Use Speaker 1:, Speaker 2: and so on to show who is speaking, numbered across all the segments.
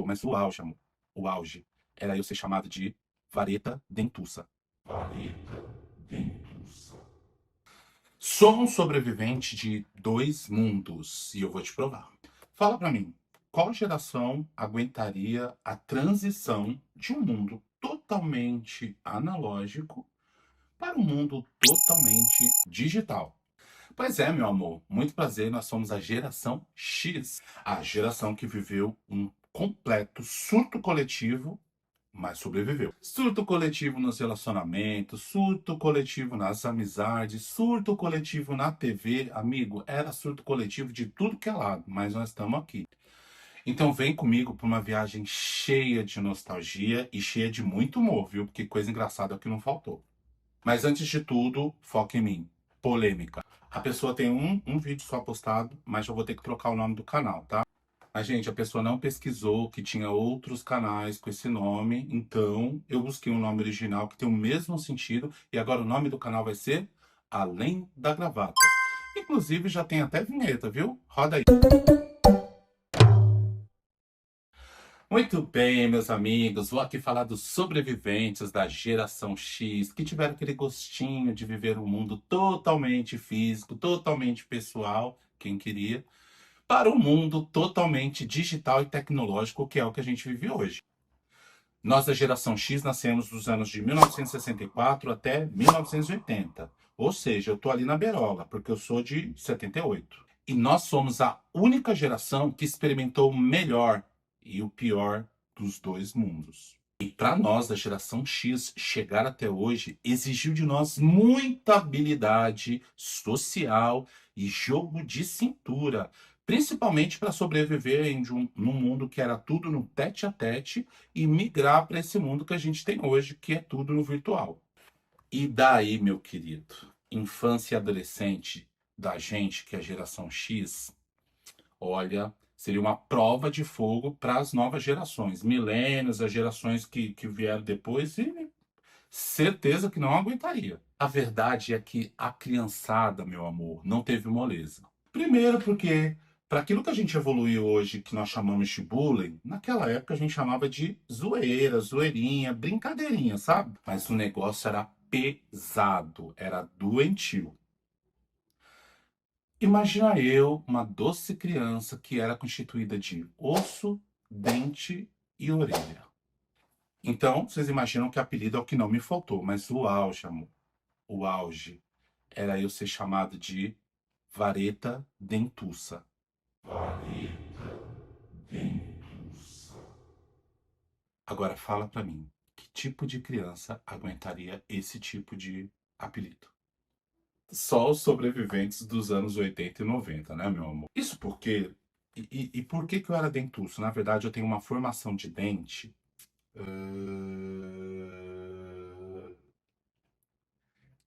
Speaker 1: Mas o auge, amor, o auge era eu ser chamado de vareta dentuça. Vareta dentuça. Sou um sobrevivente de dois mundos e eu vou te provar. Fala pra mim, qual geração aguentaria a transição de um mundo totalmente analógico para um mundo totalmente digital? Pois é, meu amor, muito prazer, nós somos a geração X, a geração que viveu um completo surto coletivo, mas sobreviveu. Surto coletivo nos relacionamentos, surto coletivo nas amizades, surto coletivo na TV, amigo, era surto coletivo de tudo que é lado, mas nós estamos aqui. Então vem comigo para uma viagem cheia de nostalgia e cheia de muito humor, viu? Porque coisa engraçada é o que não faltou. Mas antes de tudo, foca em mim. Polêmica. A pessoa tem um vídeo só postado, mas eu vou ter que trocar o nome do canal, tá? Mas, gente, a pessoa não pesquisou que tinha outros canais com esse nome, então eu busquei um nome original que tem o mesmo sentido e agora o nome do canal vai ser Além da Gravata. Inclusive já tem até vinheta, viu? Roda aí. Muito bem, meus amigos, vou aqui falar dos sobreviventes da geração X que tiveram aquele gostinho de viver um mundo totalmente físico, totalmente pessoal, quem queria, para um mundo totalmente digital e tecnológico, que é o que a gente vive hoje. Nós da geração X nascemos dos anos de 1964 até 1980. Ou seja, eu tô ali na beirola, porque eu sou de 78. E nós somos a única geração que experimentou o melhor e o pior dos dois mundos. E para nós da geração X chegar até hoje exigiu de nós muita habilidade social e jogo de cintura, principalmente para sobreviver num mundo que era tudo no tete a tete e migrar para esse mundo que a gente tem hoje, que é tudo no virtual. E daí, meu querido, infância e adolescente da gente, que é a geração X, olha, seria uma prova de fogo para as novas gerações, milênios, as gerações que vieram depois, e certeza que não aguentaria. A verdade é que a criançada, meu amor, não teve moleza. Primeiro porque, para aquilo que a gente evoluiu hoje, que nós chamamos de bullying, naquela época a gente chamava de zoeira, zoeirinha, brincadeirinha, sabe? Mas o negócio era pesado, era doentio. Imagina eu, uma doce criança que era constituída de osso, dente e orelha. Então, vocês imaginam que apelido é o que não me faltou, mas o auge, amor, o auge era eu ser chamado de vareta dentuça. Vareta dentuça. Agora fala pra mim, que tipo de criança aguentaria esse tipo de apelido? Só os sobreviventes dos anos 80 e 90, né, meu amor? Isso porque. E por que que eu era dentuço? Na verdade, eu tenho uma formação de dente.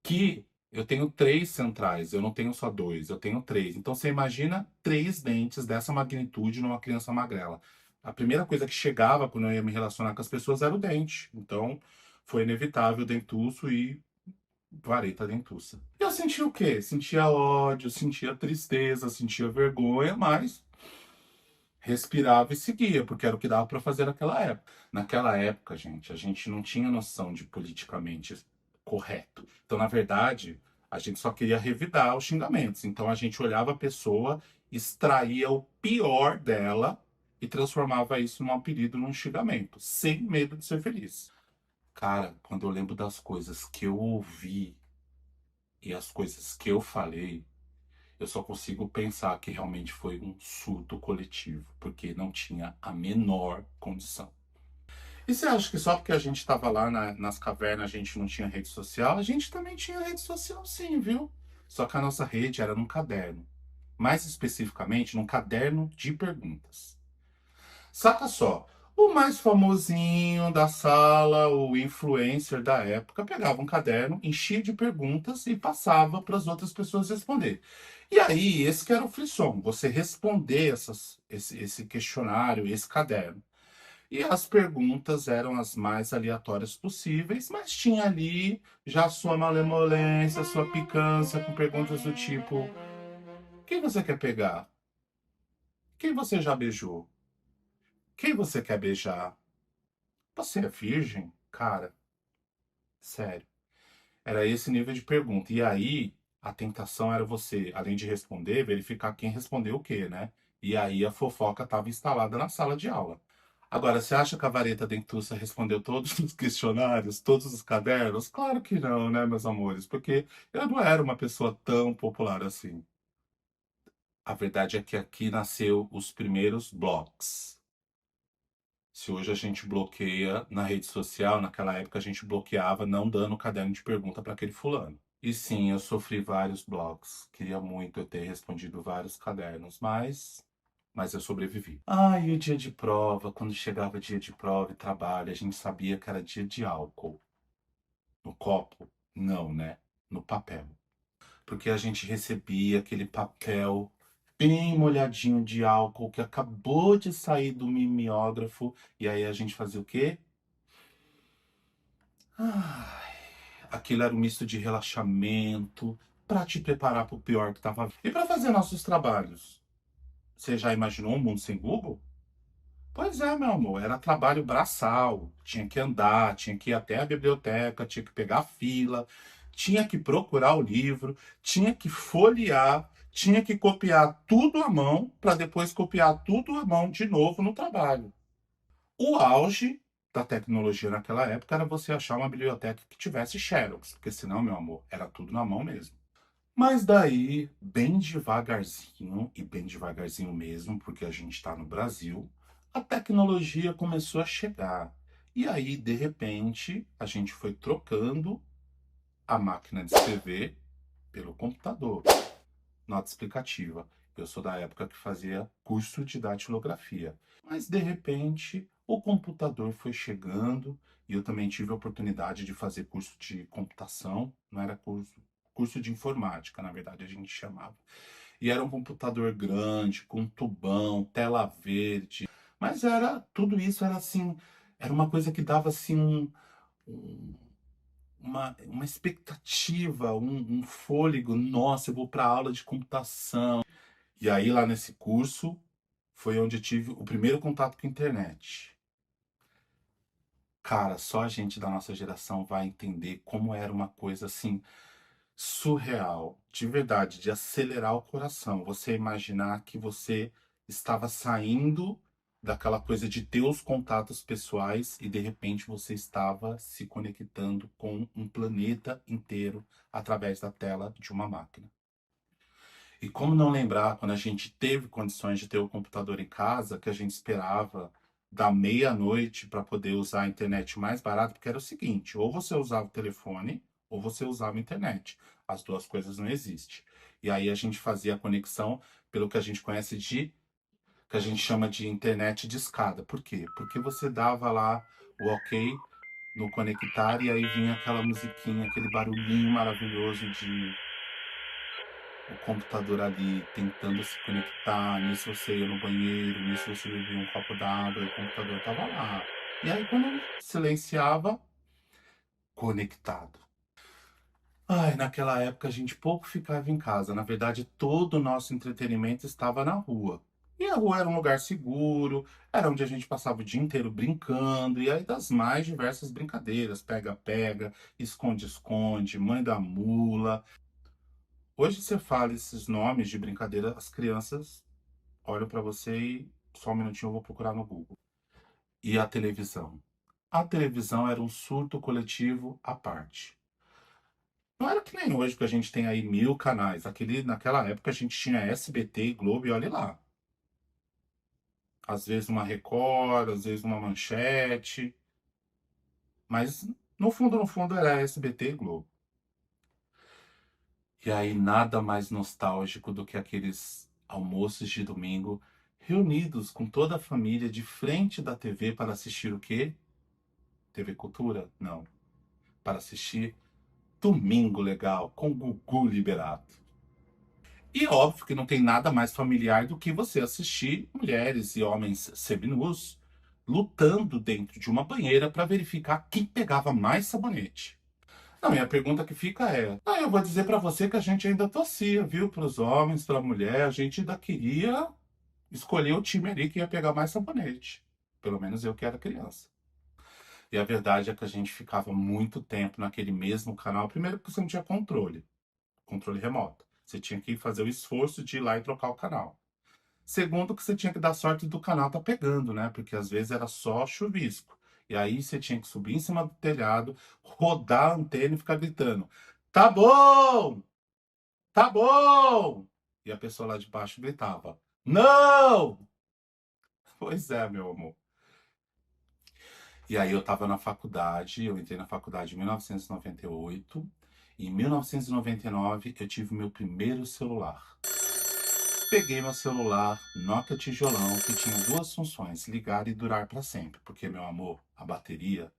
Speaker 1: Que eu tenho três centrais, eu não tenho só dois, eu tenho três. Então você imagina três dentes dessa magnitude numa criança magrela. A primeira coisa que chegava quando eu ia me relacionar com as pessoas era o dente. Então foi inevitável dentuço e vareta dentuça. Eu sentia o quê? Sentia ódio, sentia tristeza, sentia vergonha, mas respirava e seguia, porque era o que dava para fazer naquela época. Naquela época, gente, a gente não tinha noção de politicamente correto. Então, na verdade, a gente só queria revidar os xingamentos. Então, a gente olhava a pessoa, extraía o pior dela e transformava isso num apelido, num xingamento, sem medo de ser feliz. Cara, quando eu lembro das coisas que eu ouvi e as coisas que eu falei, eu só consigo pensar que realmente foi um surto coletivo, porque não tinha a menor condição. E você acha que só porque a gente estava lá nas cavernas a gente não tinha rede social? A gente também tinha rede social sim, viu? Só que a nossa rede era num caderno. Mais especificamente, num caderno de perguntas. Saca só, o mais famosinho da sala, o influencer da época, pegava um caderno, enchia de perguntas e passava para as outras pessoas responder. E aí, esse que era o frisson, você responder esse questionário, esse caderno. E as perguntas eram as mais aleatórias possíveis, mas tinha ali já a sua malemolência, a sua picância, com perguntas do tipo: quem você quer pegar? Quem você já beijou? Quem você quer beijar? Você é virgem? Cara, sério. Era esse nível de pergunta. E aí, a tentação era você, além de responder, verificar quem respondeu o quê, né? E aí a fofoca estava instalada na sala de aula. Agora, você acha que a vareta dentuça respondeu todos os questionários, todos os cadernos? Claro que não, né, meus amores? Porque eu não era uma pessoa tão popular assim. A verdade é que aqui nasceu os primeiros blogs. Se hoje a gente bloqueia na rede social, naquela época a gente bloqueava não dando o caderno de pergunta para aquele fulano. E sim, eu sofri vários blogs. Queria muito eu ter respondido vários cadernos, mas eu sobrevivi. E o dia de prova, quando chegava dia de prova e trabalho, a gente sabia que era dia de álcool. No copo? Não, né? No papel. Porque a gente recebia aquele papel bem molhadinho de álcool que acabou de sair do mimeógrafo e aí a gente fazia o quê? Ai, aquilo era um misto de relaxamento para te preparar para o pior que tava. E para fazer nossos trabalhos. Você já imaginou um mundo sem Google? Pois é, meu amor, era trabalho braçal. Tinha que andar, tinha que ir até a biblioteca, tinha que pegar a fila, tinha que procurar o livro, tinha que folhear, tinha que copiar tudo à mão para depois copiar tudo à mão de novo no trabalho. O auge da tecnologia naquela época era você achar uma biblioteca que tivesse Xerox, porque senão, meu amor, era tudo na mão mesmo. Mas daí, bem devagarzinho mesmo, porque a gente está no Brasil, a tecnologia começou a chegar. E aí, de repente, a gente foi trocando a máquina de escrever pelo computador. Nota explicativa. Eu sou da época que fazia curso de datilografia. Mas, de repente, o computador foi chegando e eu também tive a oportunidade de fazer curso de computação. Não era curso de informática, na verdade, a gente chamava. E era um computador grande, com tubão, tela verde. Mas era, tudo isso era assim, era uma coisa que dava assim um- uma expectativa, um fôlego. Nossa, eu vou para aula de computação. E aí, lá nesse curso, foi onde eu tive o primeiro contato com a internet. Cara, só a gente da nossa geração vai entender como era uma coisa assim surreal, de verdade, de acelerar o coração. Você imaginar que você estava saindo daquela coisa de ter os contatos pessoais e de repente você estava se conectando com um planeta inteiro através da tela de uma máquina. E como não lembrar quando a gente teve condições de ter o computador em casa, que a gente esperava da meia-noite para poder usar a internet mais barata, porque era o seguinte, ou você usava o telefone, ou você usava a internet. As duas coisas não existem. E aí a gente fazia a conexão pelo que a gente conhece que a gente chama de internet de escada. Por quê? Porque você dava lá o ok no conectar e aí vinha aquela musiquinha, aquele barulhinho maravilhoso de o computador ali tentando se conectar, nisso você ia no banheiro, nisso você bebia um copo d'água e o computador tava lá. E aí quando silenciava, conectado. Naquela época a gente pouco ficava em casa. Na verdade, todo o nosso entretenimento estava na rua. E a rua era um lugar seguro, era onde a gente passava o dia inteiro brincando, e aí das mais diversas brincadeiras, pega-pega, esconde-esconde, mãe da mula. Hoje você fala esses nomes de brincadeira, as crianças olho para você e só um minutinho eu vou procurar no Google. E a televisão? A televisão era um surto coletivo à parte. Não era que nem hoje que a gente tem aí 1000 canais. Naquela época a gente tinha SBT e Globo e olha lá. Às vezes uma Record, às vezes uma Manchete. Mas no fundo era SBT e Globo. E aí nada mais nostálgico do que aqueles almoços de domingo reunidos com toda a família de frente da TV para assistir o quê? TV Cultura? Não. Para assistir Domingo Legal com Gugu Liberato. E óbvio que não tem nada mais familiar do que você assistir mulheres e homens seminus lutando dentro de uma banheira para verificar quem pegava mais sabonete. Não, e a pergunta que fica é: eu vou dizer para você que a gente ainda torcia, viu? Para os homens, para a mulher, a gente ainda queria escolher o time ali que ia pegar mais sabonete. Pelo menos eu que era criança. E a verdade é que a gente ficava muito tempo naquele mesmo canal. Primeiro porque você não tinha controle remoto. Você tinha que fazer o esforço de ir lá e trocar o canal. Segundo, que você tinha que dar sorte do canal tá pegando, né? Porque às vezes era só chuvisco. E aí você tinha que subir em cima do telhado, rodar a antena e ficar gritando: Tá bom! Tá bom! E a pessoa lá de baixo gritava: Não! Pois é, meu amor. E aí eu tava na faculdade, eu entrei na faculdade em 1998. E em 1999 eu tive meu primeiro celular. Peguei meu celular Nokia tijolão que tinha duas funções, ligar e durar para sempre, porque meu amor, a bateria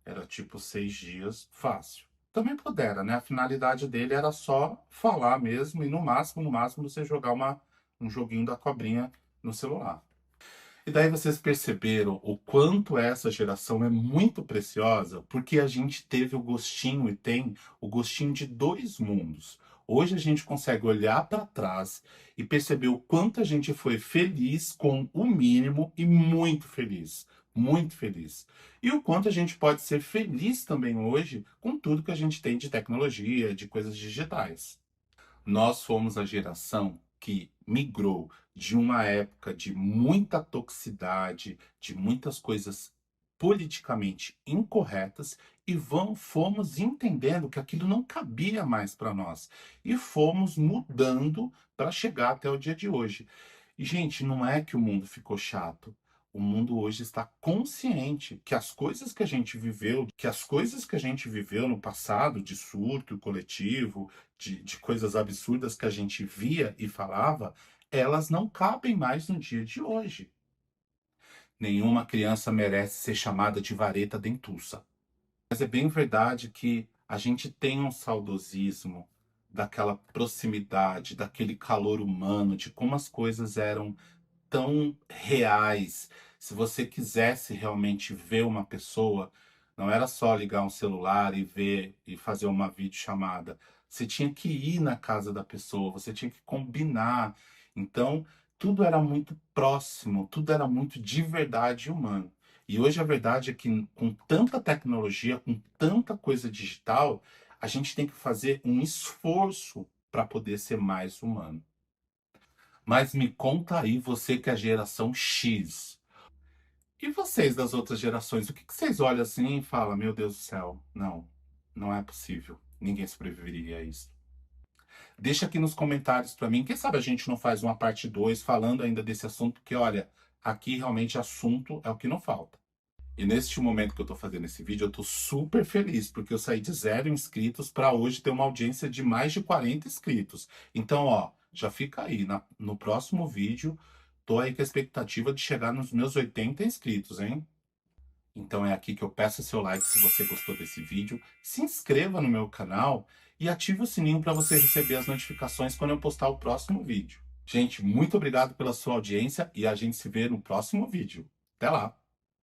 Speaker 1: era tipo 6 dias fácil. Também pudera, né? A finalidade dele era só falar mesmo e no máximo você jogar um joguinho da cobrinha no celular. E daí vocês perceberam o quanto essa geração é muito preciosa, porque a gente teve o gostinho e tem o gostinho de dois mundos. Hoje a gente consegue olhar para trás e perceber o quanto a gente foi feliz com o mínimo e muito feliz. Muito feliz. E o quanto a gente pode ser feliz também hoje com tudo que a gente tem de tecnologia, de coisas digitais. Nós fomos a geração que migrou de uma época de muita toxicidade, de muitas coisas politicamente incorretas e fomos entendendo que aquilo não cabia mais para nós e fomos mudando para chegar até o dia de hoje. E, gente, não é que o mundo ficou chato. O mundo hoje está consciente que as coisas que a gente viveu, que as coisas que a gente viveu no passado, de surto coletivo, de coisas absurdas que a gente via e falava, elas não cabem mais no dia de hoje. Nenhuma criança merece ser chamada de vareta dentuça. Mas é bem verdade que a gente tem um saudosismo daquela proximidade, daquele calor humano, de como as coisas eram tão reais. Se você quisesse realmente ver uma pessoa, não era só ligar um celular e ver e fazer uma videochamada. Você tinha que ir na casa da pessoa, você tinha que combinar. Então, tudo era muito próximo, tudo era muito de verdade humano. E hoje a verdade é que com tanta tecnologia, com tanta coisa digital, a gente tem que fazer um esforço para poder ser mais humano. Mas me conta aí, você que é a geração X. E vocês das outras gerações, o que vocês olham assim e falam, meu Deus do céu, não, não é possível. Ninguém sobreviveria a isso. Deixa aqui nos comentários para mim. Quem sabe a gente não faz uma parte 2 falando ainda desse assunto, porque olha, aqui realmente assunto é o que não falta. E neste momento que eu tô fazendo esse vídeo, eu tô super feliz, porque eu saí de 0 inscritos para hoje ter uma audiência de mais de 40 inscritos. Então, ó, já fica aí, no próximo vídeo, tô aí com a expectativa de chegar nos meus 80 inscritos, hein? Então é aqui que eu peço seu like se você gostou desse vídeo, se inscreva no meu canal e ative o sininho para você receber as notificações quando eu postar o próximo vídeo. Gente, muito obrigado pela sua audiência e a gente se vê no próximo vídeo. Até lá!